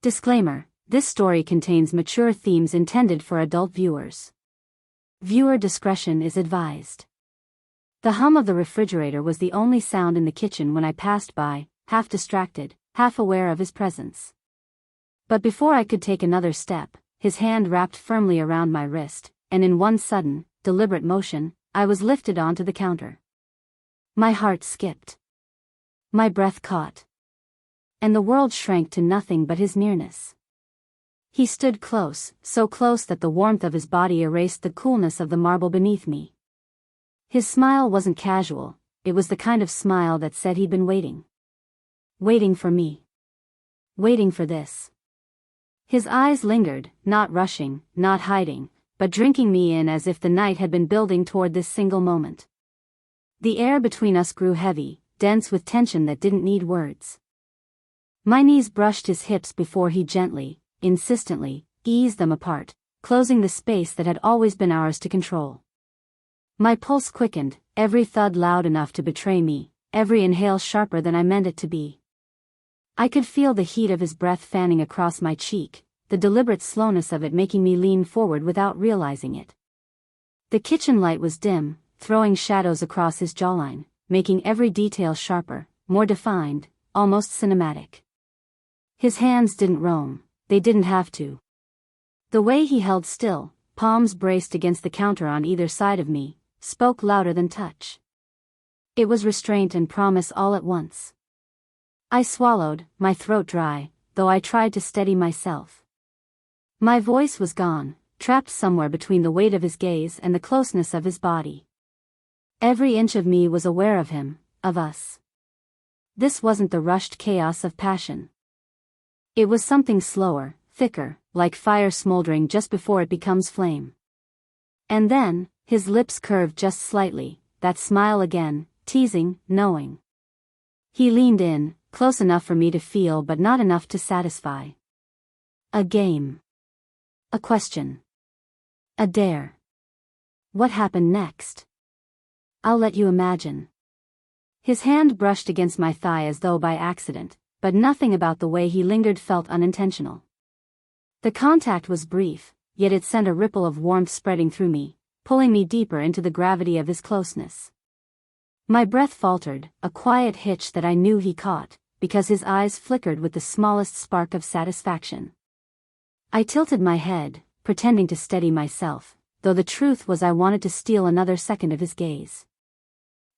Disclaimer: this story contains mature themes intended for adult viewers. Viewer discretion is advised. The hum of the refrigerator was the only sound in the kitchen when I passed by, half distracted, half aware of his presence. But before I could take another step, his hand wrapped firmly around my wrist, and in one sudden, deliberate motion, I was lifted onto the counter. My heart skipped. My breath caught. And the world shrank to nothing but his nearness. He stood close, so close that the warmth of his body erased the coolness of the marble beneath me. His smile wasn't casual, it was the kind of smile that said he'd been waiting. Waiting for me. Waiting for this. His eyes lingered, not rushing, not hiding, but drinking me in as if the night had been building toward this single moment. The air between us grew heavy, dense with tension that didn't need words. My knees brushed his hips before he gently, insistently, eased them apart, closing the space that had always been ours to control. My pulse quickened, every thud loud enough to betray me, every inhale sharper than I meant it to be. I could feel the heat of his breath fanning across my cheek, the deliberate slowness of it making me lean forward without realizing it. The kitchen light was dim, throwing shadows across his jawline, making every detail sharper, more defined, almost cinematic. His hands didn't roam, they didn't have to. The way he held still, palms braced against the counter on either side of me, spoke louder than touch. It was restraint and promise all at once. I swallowed, my throat dry, though I tried to steady myself. My voice was gone, trapped somewhere between the weight of his gaze and the closeness of his body. Every inch of me was aware of him, of us. This wasn't the rushed chaos of passion. It was something slower, thicker, like fire smoldering just before it becomes flame. And then, his lips curved just slightly, that smile again, teasing, knowing. He leaned in, close enough for me to feel but not enough to satisfy. A game. A question. A dare. What happened next? I'll let you imagine. His hand brushed against my thigh as though by accident, but nothing about the way he lingered felt unintentional. The contact was brief, yet it sent a ripple of warmth spreading through me, pulling me deeper into the gravity of his closeness. My breath faltered, a quiet hitch that I knew he caught, because his eyes flickered with the smallest spark of satisfaction. I tilted my head, pretending to steady myself, though the truth was I wanted to steal another second of his gaze.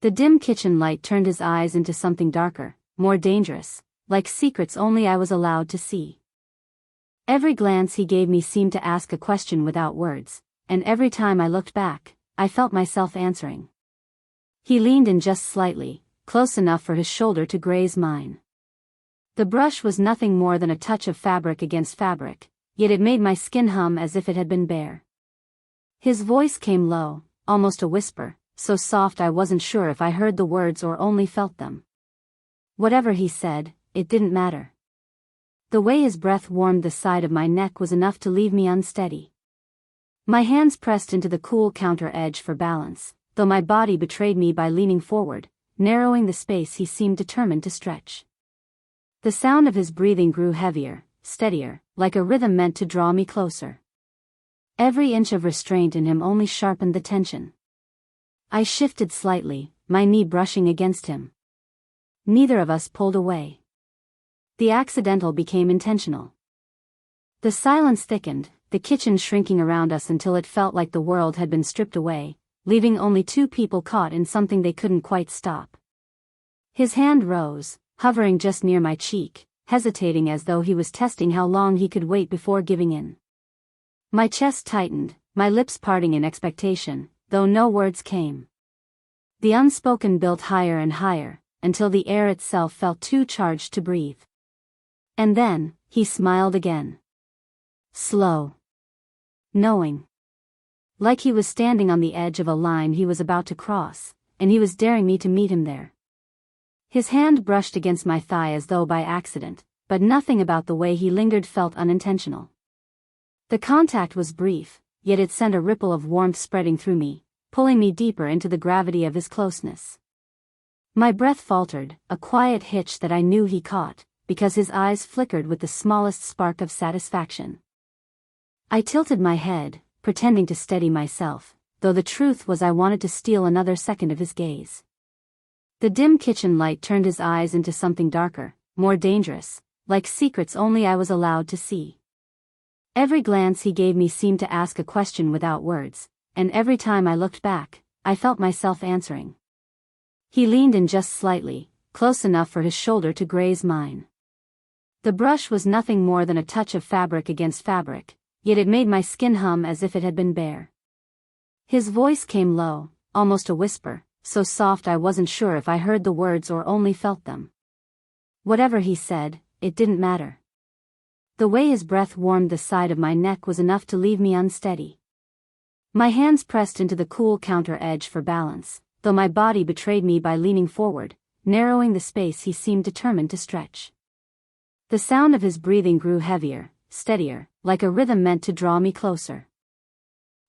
The dim kitchen light turned his eyes into something darker, more dangerous, like secrets only I was allowed to see. Every glance he gave me seemed to ask a question without words, and every time I looked back, I felt myself answering. He leaned in just slightly, close enough for his shoulder to graze mine. The brush was nothing more than a touch of fabric against fabric, yet it made my skin hum as if it had been bare. His voice came low, almost a whisper, so soft I wasn't sure if I heard the words or only felt them. Whatever he said, it didn't matter. The way his breath warmed the side of my neck was enough to leave me unsteady. My hands pressed into the cool counter edge for balance, though my body betrayed me by leaning forward, narrowing the space he seemed determined to stretch. The sound of his breathing grew heavier, steadier, like a rhythm meant to draw me closer. Every inch of restraint in him only sharpened the tension. I shifted slightly, my knee brushing against him. Neither of us pulled away. The accidental became intentional. The silence thickened, the kitchen shrinking around us until it felt like the world had been stripped away, leaving only two people caught in something they couldn't quite stop. His hand rose, hovering just near my cheek, hesitating as though he was testing how long he could wait before giving in. My chest tightened, my lips parting in expectation, though no words came. The unspoken built higher and higher, until the air itself felt too charged to breathe. And then, he smiled again. Slow. Knowing. Like he was standing on the edge of a line he was about to cross, and he was daring me to meet him there. His hand brushed against my thigh as though by accident, but nothing about the way he lingered felt unintentional. The contact was brief, yet it sent a ripple of warmth spreading through me, pulling me deeper into the gravity of his closeness. My breath faltered, a quiet hitch that I knew he caught, because his eyes flickered with the smallest spark of satisfaction. I tilted my head, pretending to steady myself, though the truth was I wanted to steal another second of his gaze. The dim kitchen light turned his eyes into something darker, more dangerous, like secrets only I was allowed to see. Every glance he gave me seemed to ask a question without words, and every time I looked back, I felt myself answering. He leaned in just slightly, close enough for his shoulder to graze mine. The brush was nothing more than a touch of fabric against fabric, yet it made my skin hum as if it had been bare. His voice came low, almost a whisper, so soft I wasn't sure if I heard the words or only felt them. Whatever he said, it didn't matter. The way his breath warmed the side of my neck was enough to leave me unsteady. My hands pressed into the cool counter edge for balance, though my body betrayed me by leaning forward, narrowing the space he seemed determined to stretch. The sound of his breathing grew heavier, steadier, like a rhythm meant to draw me closer.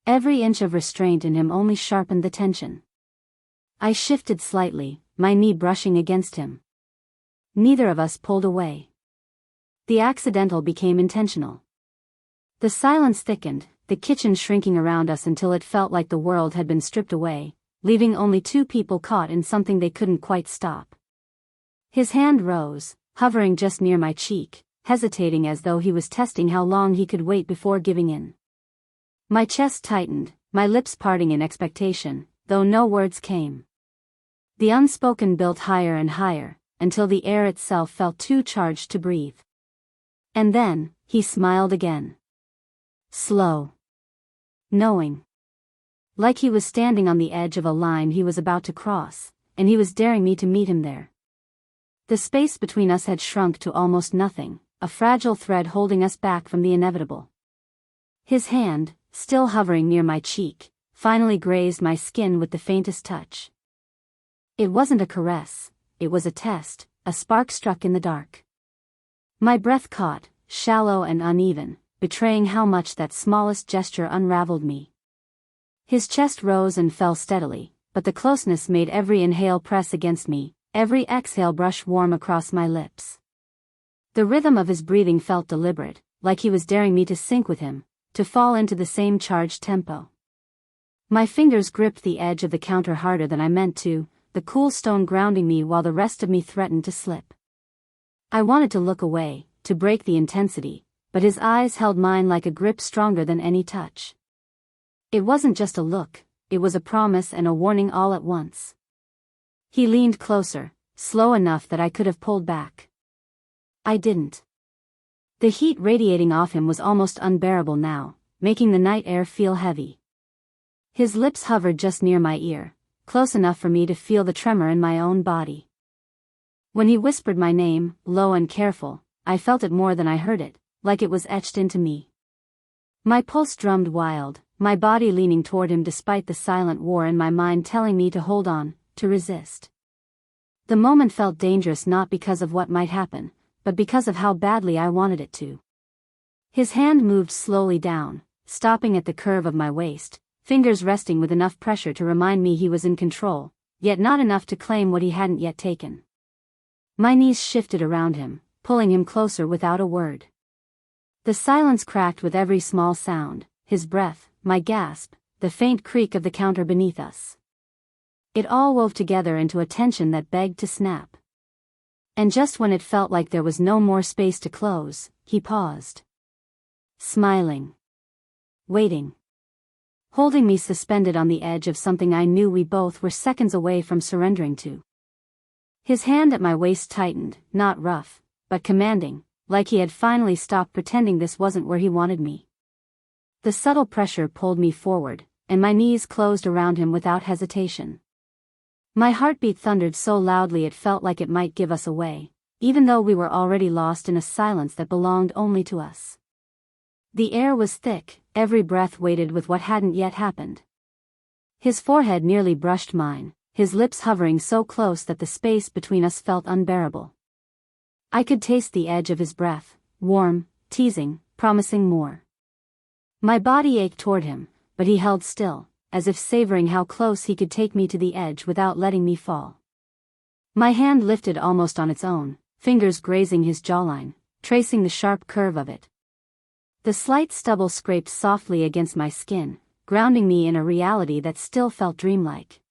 Every inch of restraint in him only sharpened the tension. I shifted slightly, my knee brushing against him. Neither of us pulled away. The accidental became intentional. The silence thickened, the kitchen shrinking around us until it felt like the world had been stripped away, leaving only two people caught in something they couldn't quite stop. His hand rose, hovering just near my cheek, hesitating as though he was testing how long he could wait before giving in. My chest tightened, my lips parting in expectation, though no words came. The unspoken built higher and higher, until the air itself felt too charged to breathe. And then, he smiled again. Slow. Knowing. Like he was standing on the edge of a line he was about to cross, and he was daring me to meet him there. The space between us had shrunk to almost nothing, a fragile thread holding us back from the inevitable. His hand, still hovering near my cheek, finally grazed my skin with the faintest touch. It wasn't a caress, it was a test, a spark struck in the dark. My breath caught, shallow and uneven, betraying how much that smallest gesture unraveled me. His chest rose and fell steadily, but the closeness made every inhale press against me, every exhale brush warm across my lips. The rhythm of his breathing felt deliberate, like he was daring me to sink with him, to fall into the same charged tempo. My fingers gripped the edge of the counter harder than I meant to, the cool stone grounding me while the rest of me threatened to slip. I wanted to look away, to break the intensity, but his eyes held mine like a grip stronger than any touch. It wasn't just a look, it was a promise and a warning all at once. He leaned closer, slow enough that I could have pulled back. I didn't. The heat radiating off him was almost unbearable now, making the night air feel heavy. His lips hovered just near my ear, close enough for me to feel the tremor in my own body. When he whispered my name, low and careful, I felt it more than I heard it, like it was etched into me. My pulse drummed wild, my body leaning toward him despite the silent war in my mind telling me to hold on, to resist. The moment felt dangerous not because of what might happen, but because of how badly I wanted it to. His hand moved slowly down, stopping at the curve of my waist, fingers resting with enough pressure to remind me he was in control, yet not enough to claim what he hadn't yet taken. My knees shifted around him, pulling him closer without a word. The silence cracked with every small sound, his breath, my gasp, the faint creak of the counter beneath us. It all wove together into a tension that begged to snap. And just when it felt like there was no more space to close, he paused. Smiling. Waiting. Holding me suspended on the edge of something I knew we both were seconds away from surrendering to. His hand at my waist tightened, not rough, but commanding, like he had finally stopped pretending this wasn't where he wanted me. The subtle pressure pulled me forward, and my knees closed around him without hesitation. My heartbeat thundered so loudly it felt like it might give us away, even though we were already lost in a silence that belonged only to us. The air was thick, every breath weighted with what hadn't yet happened. His forehead nearly brushed mine, his lips hovering so close that the space between us felt unbearable. I could taste the edge of his breath, warm, teasing, promising more. My body ached toward him, but he held still, as if savoring how close he could take me to the edge without letting me fall. My hand lifted almost on its own, fingers grazing his jawline, tracing the sharp curve of it. The slight stubble scraped softly against my skin, grounding me in a reality that still felt dreamlike.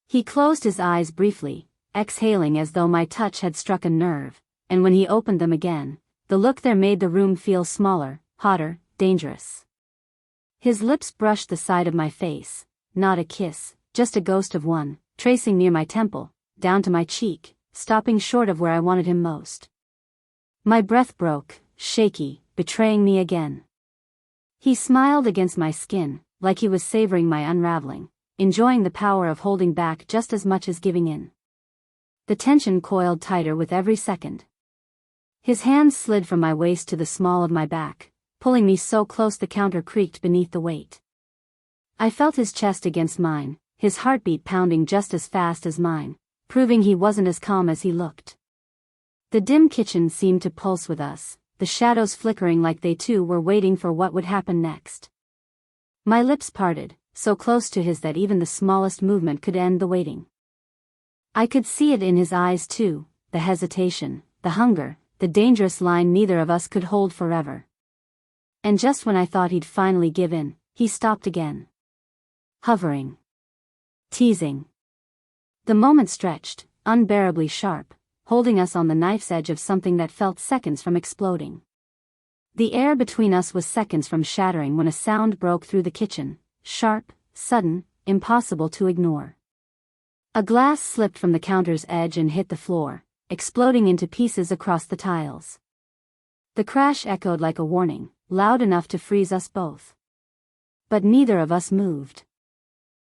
He closed his eyes briefly, exhaling as though my touch had struck a nerve, and when he opened them again, the look there made the room feel smaller, hotter, dangerous. His lips brushed the side of my face, not a kiss, just a ghost of one, tracing near my temple, down to my cheek, stopping short of where I wanted him most. My breath broke, shaky, betraying me again. He smiled against my skin, like he was savoring my unraveling, enjoying the power of holding back just as much as giving in. The tension coiled tighter with every second. His hands slid from my waist to the small of my back, pulling me so close the counter creaked beneath the weight. I felt his chest against mine, his heartbeat pounding just as fast as mine, proving he wasn't as calm as he looked. The dim kitchen seemed to pulse with us, the shadows flickering like they too were waiting for what would happen next. My lips parted, so close to his that even the smallest movement could end the waiting. I could see it in his eyes too, the hesitation, the hunger, the dangerous line neither of us could hold forever. And just when I thought he'd finally give in, he stopped again. Hovering. Teasing. The moment stretched, unbearably sharp, holding us on the knife's edge of something that felt seconds from exploding. The air between us was seconds from shattering when a sound broke through the kitchen, sharp, sudden, impossible to ignore. A glass slipped from the counter's edge and hit the floor, exploding into pieces across the tiles. The crash echoed like a warning, loud enough to freeze us both. But neither of us moved.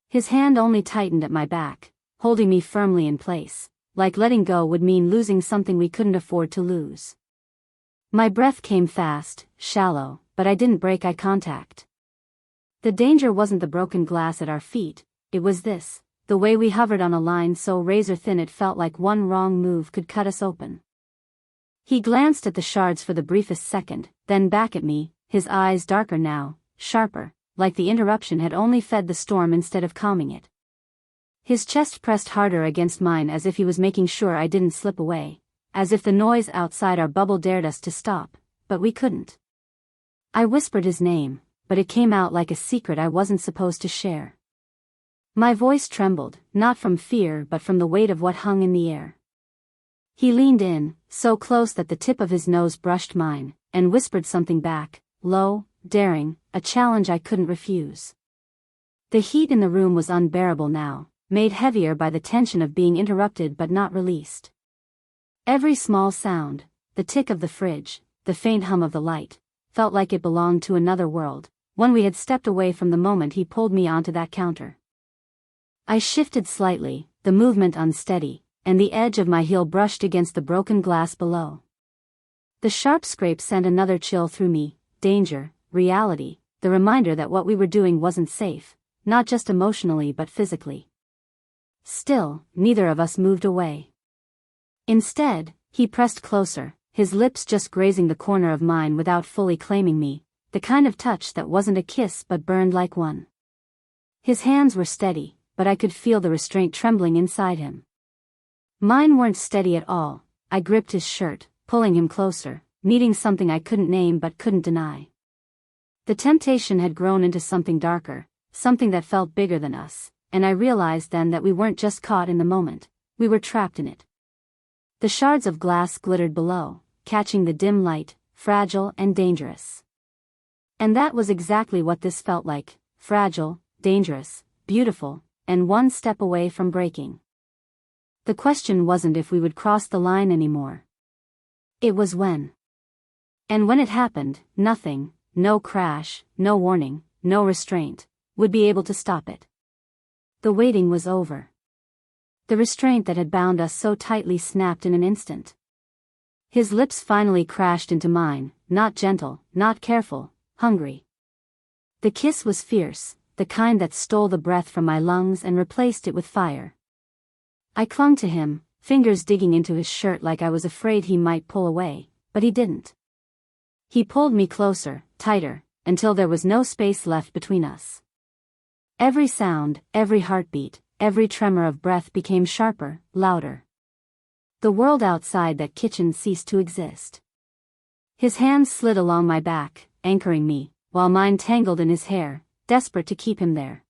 His hand only tightened at my back, holding me firmly in place, like letting go would mean losing something we couldn't afford to lose. My breath came fast, shallow, but I didn't break eye contact. The danger wasn't the broken glass at our feet, it was this, the way we hovered on a line so razor-thin it felt like one wrong move could cut us open. He glanced at the shards for the briefest second, then back at me, his eyes darker now, sharper, like the interruption had only fed the storm instead of calming it. His chest pressed harder against mine as if he was making sure I didn't slip away, as if the noise outside our bubble dared us to stop, but we couldn't. I whispered his name, but it came out like a secret I wasn't supposed to share. My voice trembled, not from fear but from the weight of what hung in the air. He leaned in, so close that the tip of his nose brushed mine, and whispered something back, low, daring, a challenge I couldn't refuse. The heat in the room was unbearable now, made heavier by the tension of being interrupted but not released. Every small sound, the tick of the fridge, the faint hum of the light, felt like it belonged to another world, one we had stepped away from the moment he pulled me onto that counter. I shifted slightly, the movement unsteady, and the edge of my heel brushed against the broken glass below. The sharp scrape sent another chill through me, danger, reality, the reminder that what we were doing wasn't safe, not just emotionally but physically. Still, neither of us moved away. Instead, he pressed closer, his lips just grazing the corner of mine without fully claiming me, the kind of touch that wasn't a kiss but burned like one. His hands were steady, but I could feel the restraint trembling inside him. Mine weren't steady at all. I gripped his shirt, pulling him closer, needing something I couldn't name but couldn't deny. The temptation had grown into something darker, something that felt bigger than us, and I realized then that we weren't just caught in the moment, we were trapped in it. The shards of glass glittered below, catching the dim light, fragile and dangerous. And that was exactly what this felt like, fragile, dangerous, beautiful, and one step away from breaking. The question wasn't if we would cross the line anymore. It was when. And when it happened, nothing, no crash, no warning, no restraint, would be able to stop it. The waiting was over. The restraint that had bound us so tightly snapped in an instant. His lips finally crashed into mine, not gentle, not careful, hungry. The kiss was fierce, the kind that stole the breath from my lungs and replaced it with fire. I clung to him, fingers digging into his shirt like I was afraid he might pull away, but he didn't. He pulled me closer, tighter, until there was no space left between us. Every sound, every heartbeat, every tremor of breath became sharper, louder. The world outside that kitchen ceased to exist. His hands slid along my back, anchoring me, while mine tangled in his hair, desperate to keep him there.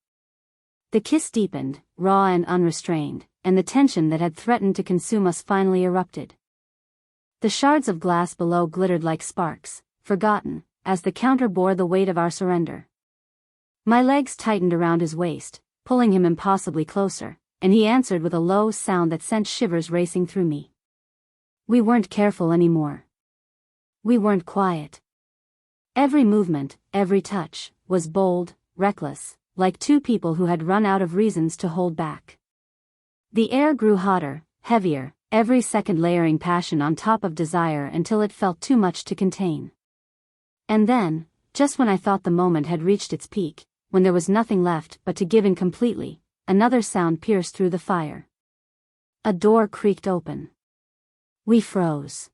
The kiss deepened, raw and unrestrained, and the tension that had threatened to consume us finally erupted. The shards of glass below glittered like sparks, forgotten, as the counter bore the weight of our surrender. My legs tightened around his waist, pulling him impossibly closer, and he answered with a low sound that sent shivers racing through me. We weren't careful anymore. We weren't quiet. Every movement, every touch, was bold, reckless, like two people who had run out of reasons to hold back. The air grew hotter, heavier, every second layering passion on top of desire until it felt too much to contain. And then, just when I thought the moment had reached its peak, when there was nothing left but to give in completely, another sound pierced through the fire. A door creaked open. We froze.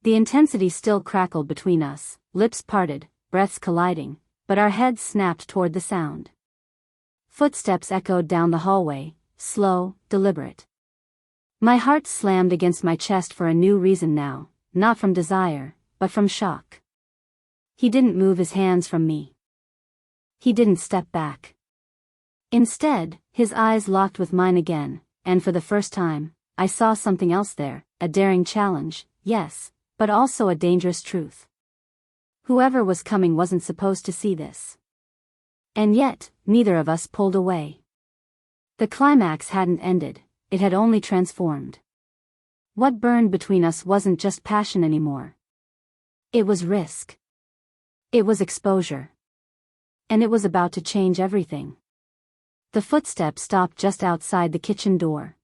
The intensity still crackled between us, lips parted, breaths colliding, but our heads snapped toward the sound. Footsteps echoed down the hallway, slow, deliberate. My heart slammed against my chest for a new reason now, not from desire, but from shock. He didn't move his hands from me. He didn't step back. Instead, his eyes locked with mine again, and for the first time, I saw something else there, a daring challenge, yes, but also a dangerous truth. Whoever was coming wasn't supposed to see this. And yet, neither of us pulled away. The climax hadn't ended, it had only transformed. What burned between us wasn't just passion anymore. It was risk. It was exposure. And it was about to change everything. The footsteps stopped just outside the kitchen door.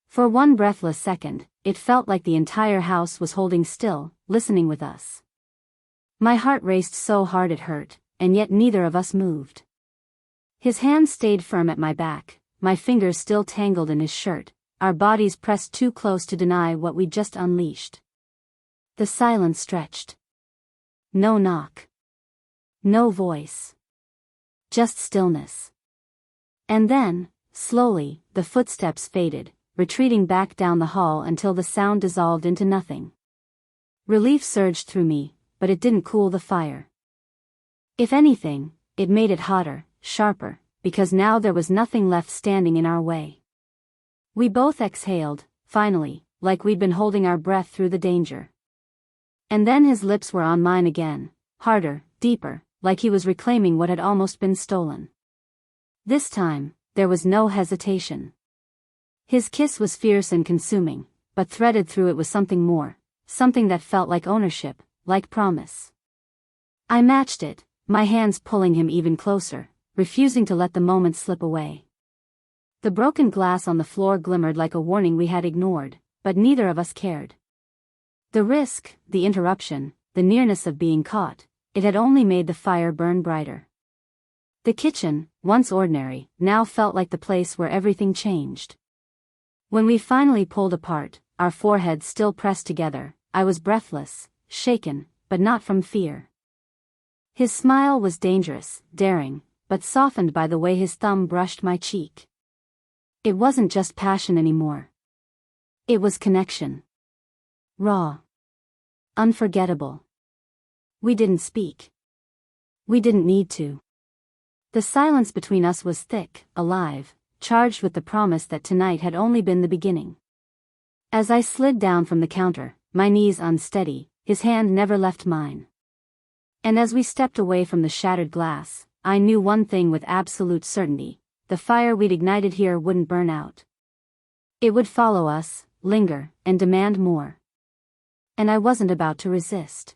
For one breathless second, it felt like the entire house was holding still, listening with us. My heart raced so hard it hurt, and yet neither of us moved. His hand stayed firm at my back, my fingers still tangled in his shirt, our bodies pressed too close to deny what we'd just unleashed. The silence stretched. No knock. No voice. Just stillness. And then, slowly, the footsteps faded, retreating back down the hall until the sound dissolved into nothing. Relief surged through me, but it didn't cool the fire. If anything, it made it hotter, sharper, because now there was nothing left standing in our way. We both exhaled, finally, like we'd been holding our breath through the danger. And then his lips were on mine again, harder, deeper, like he was reclaiming what had almost been stolen. This time, there was no hesitation. His kiss was fierce and consuming, but threaded through it was something more, something that felt like ownership, like promise. I matched it, my hands pulling him even closer, refusing to let the moment slip away. The broken glass on the floor glimmered like a warning we had ignored, but neither of us cared. The risk, the interruption, the nearness of being caught, it had only made the fire burn brighter. The kitchen, once ordinary, now felt like the place where everything changed. When we finally pulled apart, our foreheads still pressed together, I was breathless, shaken, but not from fear. His smile was dangerous, daring, but softened by the way his thumb brushed my cheek. It wasn't just passion anymore. It was connection. Raw. Unforgettable. We didn't speak. We didn't need to. The silence between us was thick, alive, charged with the promise that tonight had only been the beginning. As I slid down from the counter, my knees unsteady, his hand never left mine. And as we stepped away from the shattered glass, I knew one thing with absolute certainty: the fire we'd ignited here wouldn't burn out. It would follow us, linger, and demand more. And I wasn't about to resist.